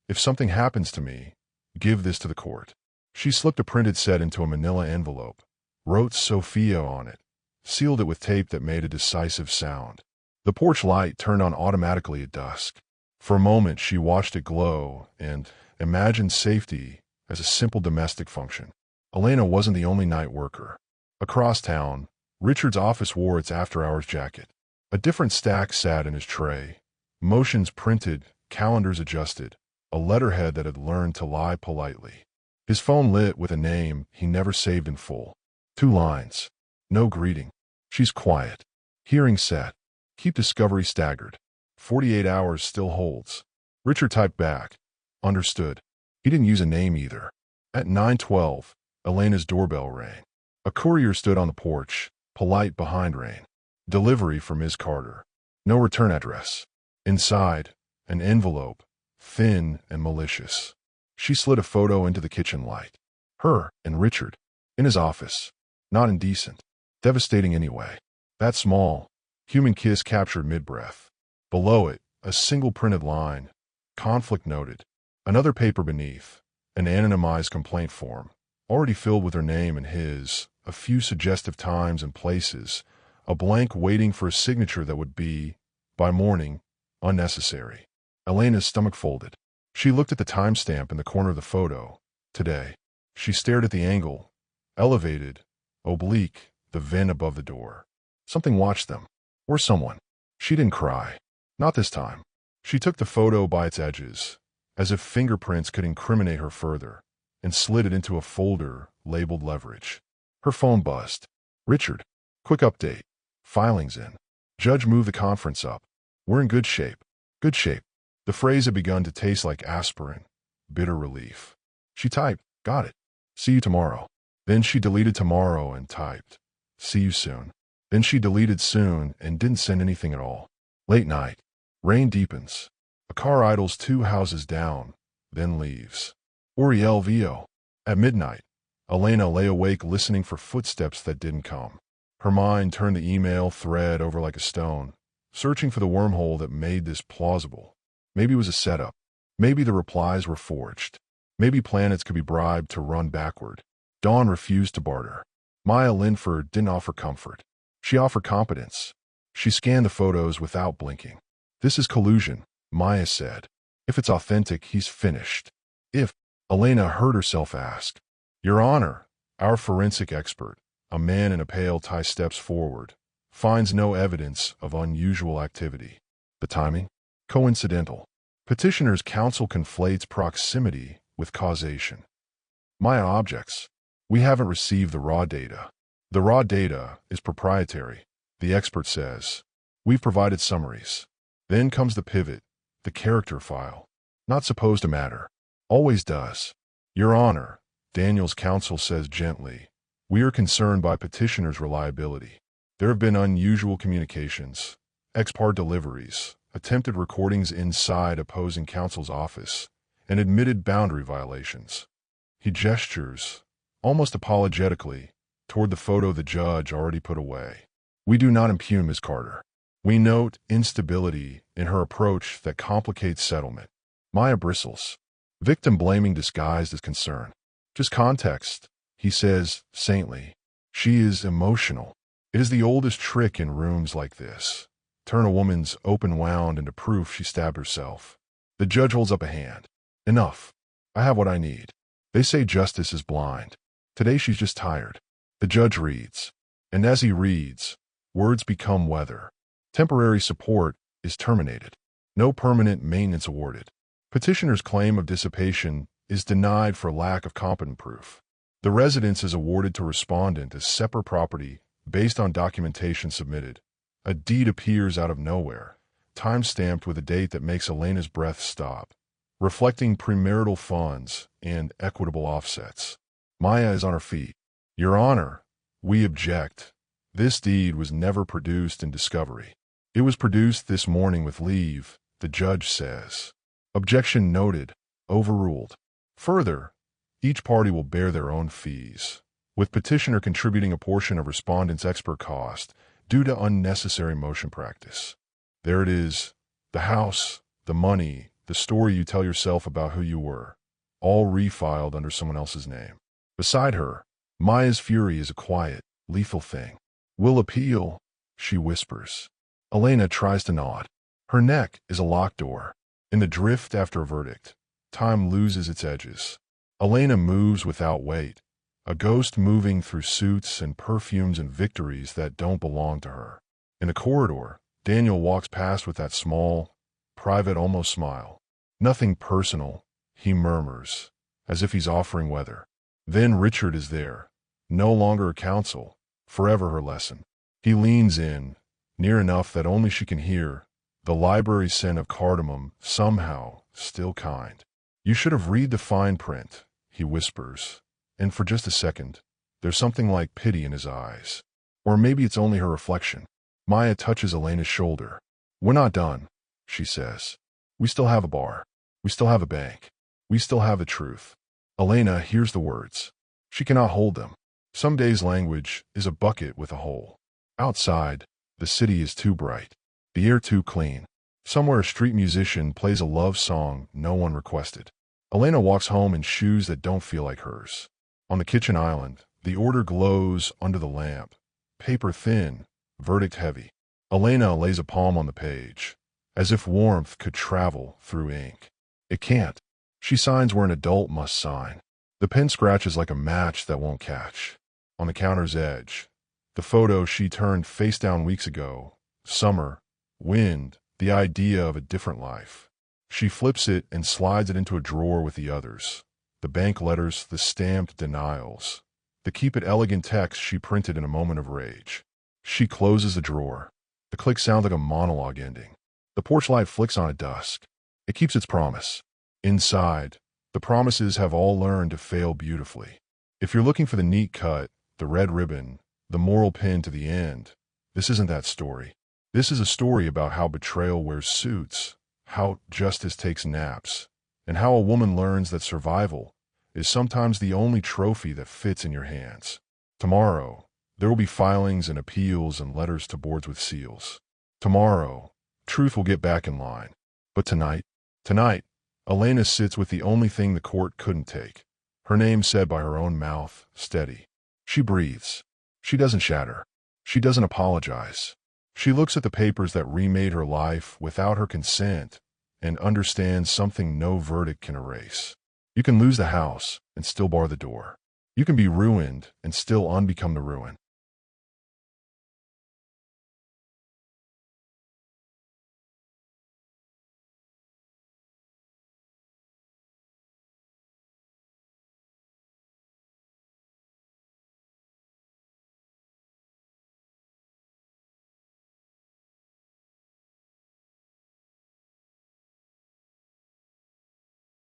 If something happens to me, give this to the court. She slipped a printed set into a manila envelope, wrote Sophia on it, sealed it with tape that made a decisive sound. The porch light turned on automatically at dusk. For a moment she watched it glow and imagined safety as a simple domestic function. Elena wasn't the only night worker. Across town, Richard's office wore its after-hours jacket. A different stack sat in his tray. Motions printed, calendars adjusted, a letterhead that had learned to lie politely. His phone lit with a name he never saved in full. 2 lines. No greeting. She's quiet. Hearing set. Keep discovery staggered. 48 hours still holds. Richard typed back. Understood. He didn't use a name either. At 9:12, Elena's doorbell rang. A courier stood on the porch, polite behind Rain. Delivery for Ms. Carter. No return address. Inside, an envelope, thin and malicious. She slid a photo into the kitchen light. Her and Richard. In his office. Not indecent. Devastating anyway. That small, human kiss captured mid-breath. Below it, a single printed line. Conflict noted. Another paper beneath. An anonymized complaint form. Already filled with her name and his. A few suggestive times and places. A blank waiting for a signature that would be, by morning, unnecessary. Elena's stomach folded. She looked at the timestamp in the corner of the photo. Today. She stared at the angle. Elevated. Oblique. The vent above the door. Something watched them. Or someone. She didn't cry. Not this time. She took the photo by its edges, as if fingerprints could incriminate her further, and slid it into a folder labeled leverage. Her phone buzzed. Richard. Quick update. Filing's in. Judge moved the conference up. We're in good shape. Good shape. The phrase had begun to taste like aspirin. Bitter relief. She typed, got it. See you tomorrow. Then she deleted tomorrow and typed, see you soon. Then she deleted soon and didn't send anything at all. Late night. Rain deepens. A car idles 2 houses down, then leaves. Uriel VO. At midnight, Elena lay awake listening for footsteps that didn't come. Her mind turned the email thread over like a stone, searching for the wormhole that made this plausible. Maybe it was a setup. Maybe the replies were forged. Maybe planets could be bribed to run backward. Dawn refused to barter. Maya Linford didn't offer comfort. She offered competence. She scanned the photos without blinking. This is collusion, Maya said. If it's authentic, he's finished. If, Elena heard herself ask. Your Honor, our forensic expert, a man in a pale tie steps forward, finds no evidence of unusual activity. The timing? Coincidental. Petitioner's counsel conflates proximity with causation. Maya objects. We haven't received the raw data. The raw data is proprietary, the expert says. We've provided summaries. Then comes the pivot, the character file. Not supposed to matter. Always does. Your Honor, Daniel's counsel says gently, we are concerned by petitioner's reliability. There have been unusual communications, ex parte deliveries, attempted recordings inside opposing counsel's office, and admitted boundary violations. He gestures, almost apologetically, toward the photo the judge already put away. We do not impugn Ms. Carter. We note instability in her approach that complicates settlement. Maya bristles. Victim blaming disguised as concern. Just context, he says, saintly. She is emotional. It is the oldest trick in rooms like this. Turn a woman's open wound into proof she stabbed herself. The judge holds up a hand. Enough. I have what I need. They say justice is blind. Today she's just tired. The judge reads. And as he reads, words become weather. Temporary support is terminated. No permanent maintenance awarded. Petitioner's claim of dissipation is denied for lack of competent proof. The residence is awarded to respondent as separate property based on documentation submitted. A deed appears out of nowhere, time-stamped with a date that makes Elena's breath stop, reflecting premarital funds and equitable offsets. Maya is on her feet. Your Honor, we object. This deed was never produced in discovery. It was produced this morning with leave, the judge says. Objection noted. Overruled. Further, each party will bear their own fees, with petitioner contributing a portion of respondent's expert cost due to unnecessary motion practice. There it is. The house, the money, the story you tell yourself about who you were, all refiled under someone else's name. Beside her, Maya's fury is a quiet, lethal thing. We'll appeal, she whispers. Elena tries to nod. Her neck is a locked door. In the drift after a verdict, time loses its edges. Elena moves without weight, a ghost moving through suits and perfumes and victories that don't belong to her. In the corridor, Daniel walks past with that small, private almost smile. Nothing personal, he murmurs, as if he's offering weather. Then Richard is there, no longer a counsel, forever her lesson. He leans in, near enough that only she can hear, the library scent of cardamom, somehow, still kind. You should have read the fine print, he whispers, and for just a second, there's something like pity in his eyes. Or maybe it's only her reflection. Maya touches Elena's shoulder. We're not done, she says. We still have a bar. We still have a bank. We still have the truth. Elena hears the words. She cannot hold them. Some days' language is a bucket with a hole. Outside, the city is too bright, the air too clean. Somewhere a street musician plays a love song no one requested. Elena walks home in shoes that don't feel like hers. On the kitchen island, the order glows under the lamp. Paper thin, verdict heavy. Elena lays a palm on the page, as if warmth could travel through ink. It can't. She signs where an adult must sign. The pen scratches like a match that won't catch. On the counter's edge, the photo she turned face down weeks ago. Summer, wind, the idea of a different life. She flips it and slides it into a drawer with the others. The bank letters, the stamped denials. The keep it elegant text she printed in a moment of rage. She closes the drawer. The click sounds like a monologue ending. The porch light flicks on at dusk. It keeps its promise. Inside, the promises have all learned to fail beautifully. If you're looking for the neat cut, the red ribbon, the moral pin to the end, this isn't that story. This is a story about how betrayal wears suits, how justice takes naps, and how a woman learns that survival is sometimes the only trophy that fits in your hands. Tomorrow, there will be filings and appeals and letters to boards with seals. Tomorrow, truth will get back in line. But tonight, Elena sits with the only thing the court couldn't take. Her name said by her own mouth, steady. She breathes. She doesn't shatter. She doesn't apologize. She looks at the papers that remade her life without her consent and understands something no verdict can erase. You can lose the house and still bar the door. You can be ruined and still unbecome the ruin.